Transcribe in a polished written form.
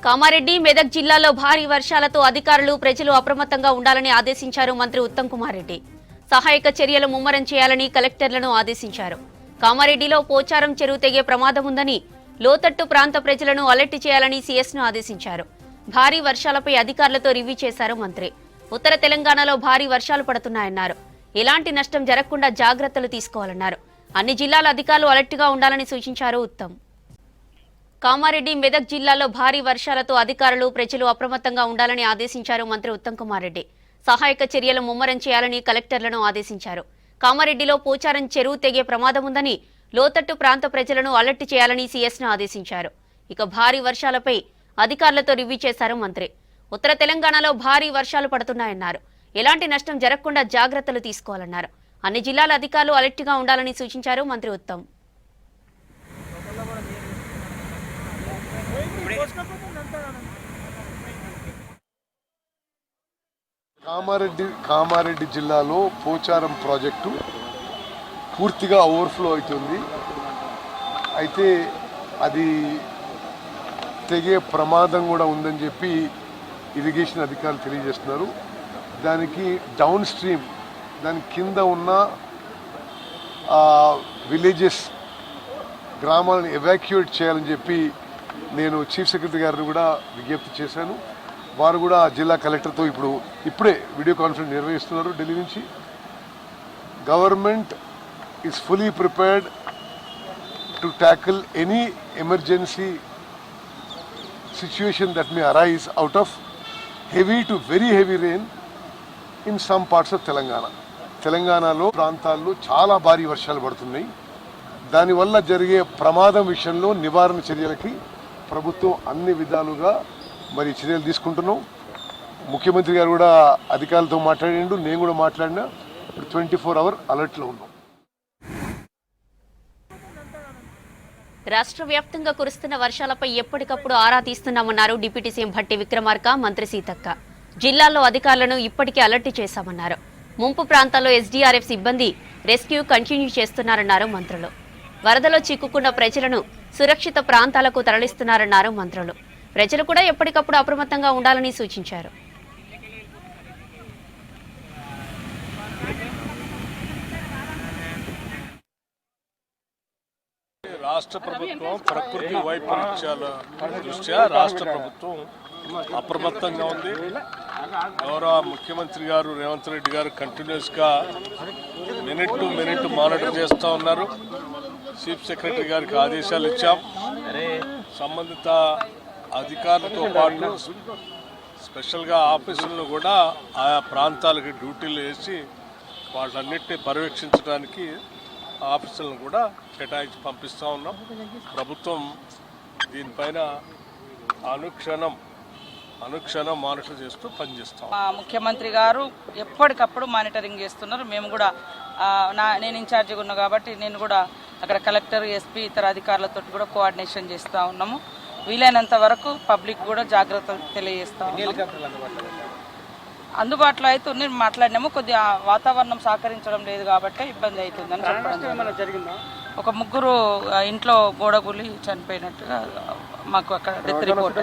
కామారెడ్డి మెదక్ జిల్లాలో భారీ వర్షాలతో అధికారులు ప్రజలు అప్రమత్తంగా ఉండాలని ఆదేశించారు మంత్రి ఉత్తమ్ కుమార్ రెడ్డి. సహాయక చర్యలు ముమ్మరం చేయాలని కలెక్టర్లను ఆదేశించారు. కామారెడ్డిలో పోచారం చెరువు తెగే ప్రమాదం ఉందని లోతట్టు ప్రాంత ప్రజలను అలర్ట్ చేయాలని సీఎస్ను ఆదేశించారు. భారీ వర్షాలపై అధికారులతో రివ్యూ చేశారు మంత్రి. ఉత్తర తెలంగాణలో భారీ వర్షాలు పడుతున్నాయన్నారు. ఎలాంటి నష్టం జరగకుండా జాగ్రత్తలు తీసుకోవాలన్నారు. అన్ని జిల్లాల అధికారులు అలర్ట్గా ఉండాలని సూచించారు ఉత్తమ్. కామారెడ్డి మెదక్ జిల్లాలో భారీ వర్షాలతో అధికారులు ప్రజలు అప్రమత్తంగా ఉండాలని ఆదేశించారు మంత్రి ఉత్తమ్ కుమార్ రెడ్డి. సహాయక చర్యలు ముమ్మరం చేయాలని కలెక్టర్లను ఆదేశించారు. కామారెడ్డిలో పోచారం చెరువు తెగే ప్రమాదం ఉందని లోతట్టు ప్రాంత ప్రజలను అలర్ట్ చేయాలని సీఎస్ను ఆదేశించారు. ఇక భారీ వర్షాలపై అధికారులతో రివ్యూ చేశారు మంత్రి. ఉత్తర తెలంగాణలో భారీ వర్షాలు పడుతున్నాయన్నారు. ఎలాంటి నష్టం జరగకుండా జాగ్రత్తలు తీసుకోవాలన్నారు. అన్ని జిల్లాల అధికారులు అలర్ట్గా ఉండాలని సూచించారు మంత్రి ఉత్తమ్. కామారెడ్డి జిల్లాలో పోచారం ప్రాజెక్టు పూర్తిగా ఓవర్ఫ్లో అవుతుంది. అయితే అది తెగే ప్రమాదం కూడా ఉందని చెప్పి ఇరిగేషన్ అధికారులు తెలియజేస్తున్నారు. దానికి డౌన్ స్ట్రీమ్ దాని కింద ఉన్న విలేజెస్ గ్రామాలను ఎవాక్యుయేట్ చేయాలని చెప్పి నేను చీఫ్ సెక్రటరీ గారిని కూడా విజ్ఞప్తి చేశాను. వారు కూడా జిల్లా కలెక్టర్తో ఇప్పుడే వీడియో కాన్ఫరెన్స్ నిర్వహిస్తున్నారు ఢిల్లీ నుంచి. Government is fully prepared to tackle any emergency situation that may arise out of heavy to very heavy rain in some parts of తెలంగాణలో ప్రాంతాల్లో చాలా భారీ వర్షాలు పడుతున్నాయి. దానివల్ల జరిగే ప్రమాదం విషయంలో నివారణ చర్యలకి ప్రభుత్వం అన్ని విధాలుగా చర్యలు తీసుకుంటున్నాం. ముఖ్యమంత్రి గారు కూడా అధికారులతో మాట్లాడిండు, నేను కూడా మాట్లాడినా. ఇప్పుడు 24 hour అలర్ట్లో ఉన్నాం. రాష్ట్ర వ్యాప్తంగా కురుస్తున్న వర్షాలపై ఎప్పటికప్పుడు ఆరా తీస్తున్నామన్నారు డిప్యూటీ సీఎం భట్టి విక్రమార్క, మంత్రి సీతక్క. జిల్లాల్లో అధికారులను ఇప్పటికే అలర్ట్ చేశామన్నారు. ముంపు ప్రాంతాల్లో ఎస్డీఆర్ఎఫ్ సిబ్బంది రెస్క్యూ కంటిన్యూ చేస్తున్నారన్నారు మంత్రులు. వరదలో చిక్కుకున్న ప్రజలను సురక్షిత ప్రాంతాలకు తరలిస్తున్నారన్నారు మంత్రులు. ప్రజలు కూడా ఎప్పటికప్పుడు అప్రమత్తంగా ఉండాలని సూచించారు. రాష్ట్ర ప్రభుత్వం ప్రకృతి వైపరీత్యాల దృష్ట్యా రాష్ట్ర ప్రభుత్వం అప్రమత్తంగా ఉంది. గౌరవ ముఖ్యమంత్రి గారు రేవంత్ రెడ్డి గారు కంటిన్యూస్గా మినిట్ టు మినిట్ మానిటర్ చేస్తూ ఉన్నారు. చీఫ్ సెక్రటరీ గారికి ఆదేశాలు ఇచ్చాం. సంబంధిత అధికారులతో పాటు స్పెషల్గా ఆఫీసులను కూడా ఆయా ప్రాంతాలకి డ్యూటీలు వేసి వాళ్ళన్నింటినీ పర్యవేక్షించడానికి ఆఫీసులను కూడా కేటాయించి పంపిస్తూ ఉన్నాం. ప్రభుత్వం దీనిపైన అనుక్షణం మానిటర్ చేస్తూ పనిచేస్తాం. ముఖ్యమంత్రి గారు ఎప్పటికప్పుడు మానిటరింగ్ చేస్తున్నారు. మేము కూడా నేను ఇన్ఛార్జిగా ఉన్నా కాబట్టి నేను కూడా అక్కడ కలెక్టర్, ఎస్పీ, ఇతర అధికారులతో కూడా కోఆర్డినేషన్ చేస్తూ ఉన్నాము. వీలైనంత వరకు పబ్లిక్ కూడా జాగ్రత్త తెలియజేస్తాం. అందుబాటులో అయితే నేను మాట్లాడినాము. కొద్దిగా వాతావరణం సహకరించడం లేదు కాబట్టి ఇబ్బంది అవుతుందని చెప్పడం. ఒక 3 ఇంట్లో గోడగులి చనిపోయినట్టుగా మాకు అక్కడ డెత్ రిపోర్ట్.